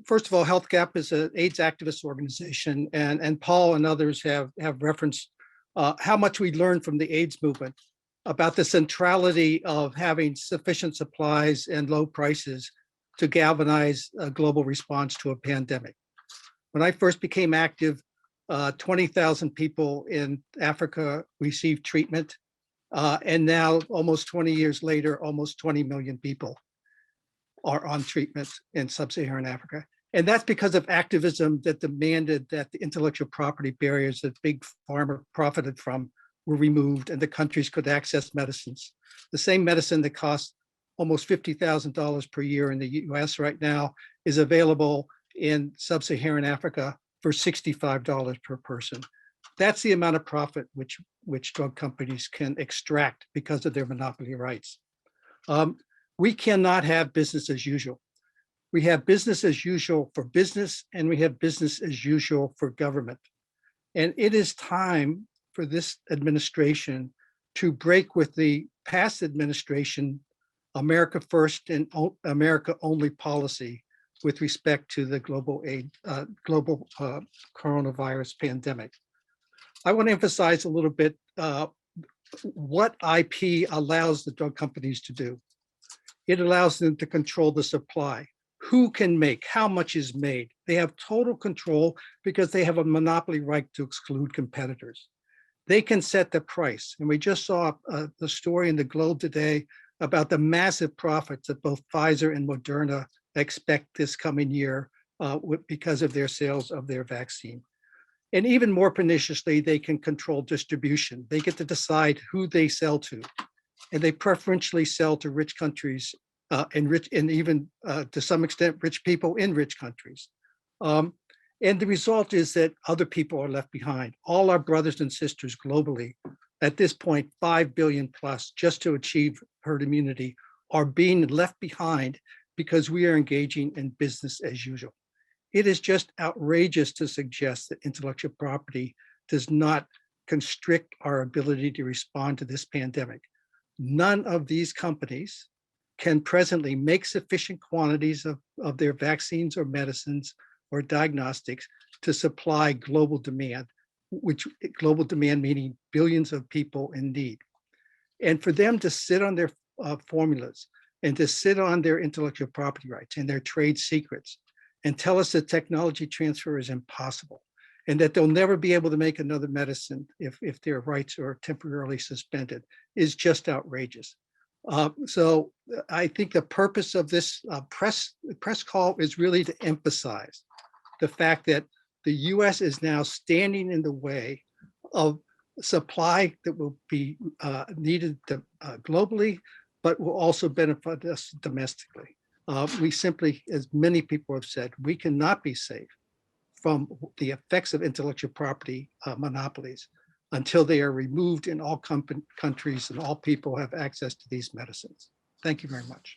first of all, Health Gap is an AIDS activist organization, and Paul and others have referenced how much we learned from the AIDS movement about the centrality of having sufficient supplies and low prices to galvanize a global response to a pandemic. When I first became active, 20,000 people in Africa received treatment, and now almost 20 years later, almost 20 million people are on treatment in sub-Saharan Africa. And that's because of activism that demanded that the intellectual property barriers that Big Pharma profited from were removed and the countries could access medicines. The same medicine that costs almost $50,000 per year in the US right now is available in sub-Saharan Africa for $65 per person. That's the amount of profit which drug companies can extract because of their monopoly rights. We cannot have business as usual. We have business as usual for business, and we have business as usual for government. And it is time for this administration to break with the past administration America first and America only policy with respect to the global coronavirus pandemic. I want to emphasize a little bit what IP allows the drug companies to do. It allows them to control the supply. Who can make, how much is made. They have total control because they have a monopoly right to exclude competitors. They can set the price. And we just saw the story in the Globe today about the massive profits that both Pfizer and Moderna expect this coming year because of their sales of their vaccine. And even more perniciously, they can control distribution. They get to decide who they sell to. And they preferentially sell to rich countries and even to some extent, rich people in rich countries. And the result is that other people are left behind. All our brothers and sisters globally, at this point, 5 billion plus, just to achieve herd immunity, are being left behind because we are engaging in business as usual. It is just outrageous to suggest that intellectual property does not constrict our ability to respond to this pandemic. None of these companies can presently make sufficient quantities of their vaccines or medicines or diagnostics to supply global demand, which global demand meaning billions of people in need. And for them to sit on their formulas and to sit on their intellectual property rights and their trade secrets and tell us that technology transfer is impossible and that they'll never be able to make another medicine if their rights are temporarily suspended is just outrageous. So I think the purpose of this press call is really to emphasize the fact that the US is now standing in the way of supply that will be needed globally, but will also benefit us domestically. We simply, as many people have said, we cannot be safe from the effects of intellectual property monopolies until they are removed in all countries and all people have access to these medicines. Thank you very much.